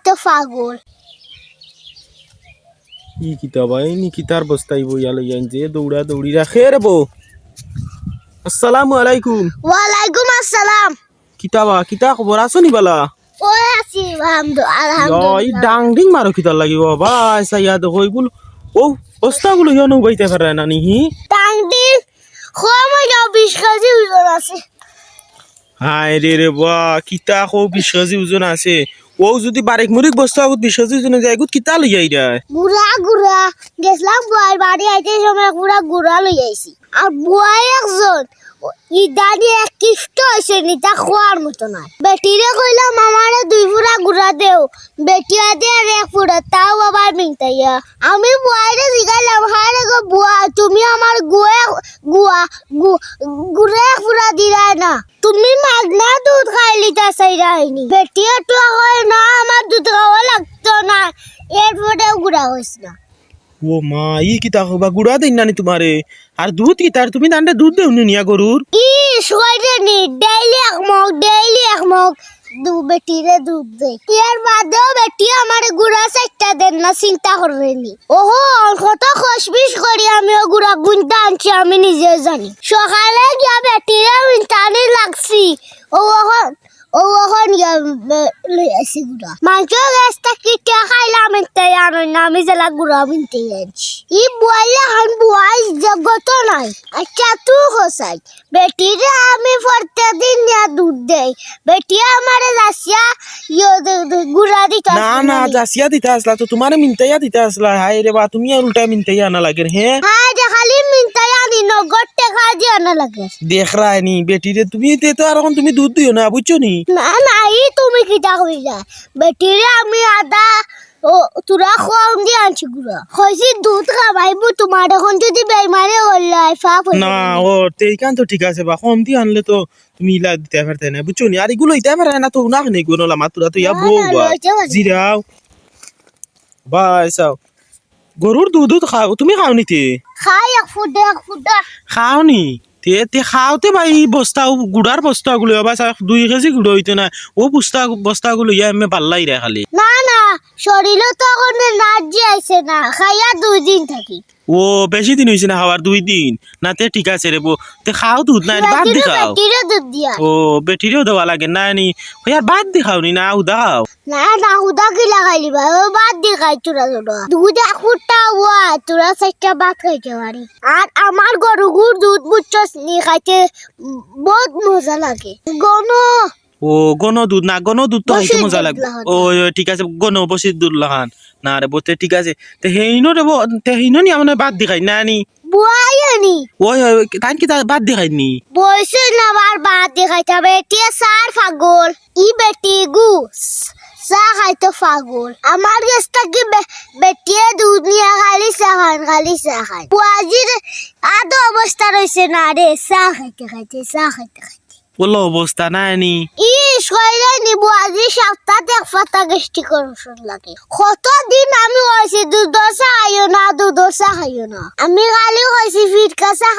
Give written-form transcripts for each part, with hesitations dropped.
খাইতো পাগল ই কিতাবা এই নি কিতার বস্তাই বইয়া লইয়া যে দৌড়া দৌড়ি রাখে রে বউ। আসসালামু আলাইকুম। ওয়ালাইকুম আসসালাম। কিতাবা কিতা খবর আছো নি বালা? ওই আছি ই আলহামদুলিল্লাহ। ডাং ডিং মারো কিতার লাগিব বাবা আইসা ইয়াদ হইগুলো ও বস্তাগুলো ইয়ানো বাইতে পারে না নিহি টাংটি সময় যাও 20 কেজি ওজন আছে। হায় রে রে বা কিতা কো 20 কেজি ওজন আছে ও যদি বারিক মুরিক বস্তা আগত 20 কেজি ওজন যায় গুত কিতা লই আই রে গুড়া গুড়া গেছলাম বুয়ার বাড়ি আইতে সময় পুরা গুড়া লই আইছি আর বুয়াই একজন ইদানি এক কিষ্ট হয়েছে নিতা খোয়ার মতো নয়। বেটিরে কইলাম আমারে 2 ফুরা গুড়া দেও, বেটি আদে আর 1 ফুরা, তাও আবার মিংতাইয়া। আমি বুয়াইরে জিগাইলাম হারে গো বুয়া তুমি আমার গুয়া 1 ফুরা দিলাই না, তুমি মাগনা দুধ খাইলি তা চাইরাইনি। বেটিয়ে তো হয় না আমার দুধ খাওয়া লাগতো না, এরপরে গুড়া হইছে না। ও মা ই কিতা হবা গুড়া দেন নানি তোমারে আর দুধ কিতার তুমি দান্ডে দুধ দেও নিয়া গরুর নি ডেইলি এক মগ বেটিরে দুধ দে। এর বাদেও বেটি আমার গুড়া চারটা দেন না, চিন্তা করবেনি। ওহো কত খসবিস করি আমি ও গুড়া গুনতে আনছি আমি নিজে জানি। সকালে গিয়া বেটিরে টানি লাগছি ওখন লই আসি গুড়া মাংস গাছটা কিটা খাইলাম তাই আনো না, আমি জেলা গুড়া বিনতে আনছি। ই বুয়াইলে হান বুয়াই জগত নাই। আচ্ছা তুই হসাই বেটিরে আমি প্রত্যেকদিন দুধ দেই, বেটি আমারে যাসিয়া গুড়া দিতা না না জাসিয়া দিতে আসলা তো তোমারে মিনতাইয়া দিতে আসলা। হায় রে বা তুমি আর উল্টা মিনতাইয়া না লাগে হে হ্যাঁ যে খালি মিনতাই আনি নগদ টাকা দিয়া না লাগে দেখ রানি বেটিরে তুমি তো আর এখন তুমি দুধ দিও না বুঝছো নি। না না ই তুমি কিটা কইলা বেটিরে আমি আদা ও তোরা কম দিয়ে আনছি গুড়া হইছি দুধ খাবাইবো তোমার এখন যদি বেইমানে হল্লাই ফাপ না ও তেইকান তো ঠিক আছে বা কম দিয়ে আনলে তো তুমি ইলা দিতে পারতে না বুঝছো নি। আর এগুলো দিতে পারে না তো না নেই গুলো মাতুরা তো ইয়া বউ বা জিরাও বা এসাও গরুর দুধ খাও তুমি খাও নিতে খাই এক ফুটা খাও নি তে খাওতে ভাই বস্তা গুড়ার বস্তাগুলো বা 2 কেজি গুঁড়ো হইতে না ও বস্তাগুলো ইয়া এমনি পাল্লাই রে খালি। না না শরীরে তো এখন নার্জি আইছে না, খাইয়া 2 দিন থাকি। ও বেশি দিন হয়েছে না খাওয়ার 2 দিন না তে ঠিক আছে রে তে খাও দুধ না বাদ দি খাও। বেটিরে দুধ দিয়া ও বেটিরেও দেওয়া লাগে না নি আর বাদ দি খাও নি না উদাও না না হুদা কি লাগাইলি ভাই ও বাদ দি খাই তোরা দুধ 1 ফুটা ওয়া তোরা 4টা ভাত খাইতে পারি। আর আমার গরুর দুধ বুঝছস নি খাইতে বহুত মজা লাগে। ও গণ দুধ না গণ দুধ তো খাইতে মজা লাগে। ও ঠিক আছে গণ বসির দুধ লাগান না রে বতে ঠিক আছে তে হেইনো রে তে হেইনো নি আমরা বাদ দি খাই না নি বুয়াইনি ওই তাই কি বাদ দি খাই নি বইছে না আর বাদ দি খাইতে বেটি সার পাগল ই বেটি গু চা খাইতো পাগল আমার গেছটা কি বেটিয়ে দুধ নিয়ে খালি চা খান বুয়াজির আদো অবস্থা রয়েছে না রে চা খাইতে বলো অবস্থা না নি ইস কইলে নিবো আজি সপ্তাহে 1 পাতা গেস্টি করছন লাগে। কতদিন আমি হইছি দুধ চা খাইও না আমি খালি হইছি ফিটকা চা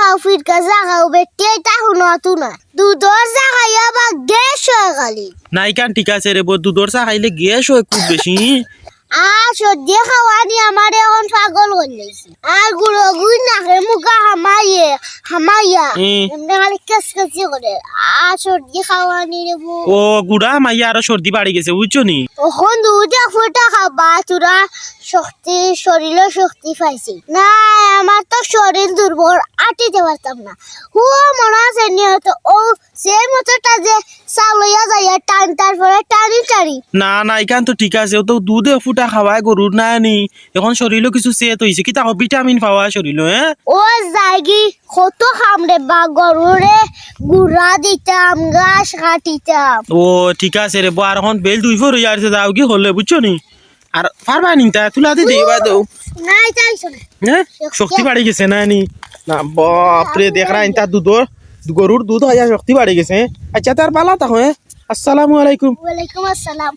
খাও বেটি এটা শুনতো না দুধ চা খাইয়া বা গ্যাস হয় খালি নাই কান ঠিক আছে রে দুধর চা খাইলে গ্যাস হয় খুব বেশি। সর্দি খাওয়ানি আমার এখন পাগল হইলেছি আর গুড়ি নাকে মুখা হামাইয়া এমনি খালি কেসকেসি করে সর্দি খাওয়ানি রে ও গুড়া মাইয়া আরো সর্দি বাড়ি গেছে বুঝছো নি। ওখন দুধ 1 ফুটা খাবা তোরা শরীরে শক্তি পাইছি না আমার তো শরীর দুর্বল আটিতে পারতাম না। মনে আছে নিহত ও সে মতোটা যে চালইয়া যাইয়া তারপরে টানি না না এখান তো ঠিক আছে ও তো দুধে ফুটা খাওয়ায় গরুর না নি এখন শরীরও কিছু সেট হইছে কি তাও ভিটামিন পাওয়া শরীর ও যাইগি কত খামরে বা গরুরে গুড়া দিতাম ঘাস কাটিতাম। ও ঠিক আছে রে আর এখন বেল 2 ফোর হইয়া আছে যাও কি হলে বুঝছো নি আর পারবা নি তা তুলাতে দিবা দাও নাই চাইছো না হ্যাঁ শক্তি বাড়ি গেছে না নি না বাপ রে দেখ রা ইনতা দুধর গরুর দুধ হইয়া শক্তি বাড়ি গেছে। আচ্ছা তার বালা তা হ্যাঁ আসসালামু আলাইকুম। ওয়ালাইকুম আসসালাম।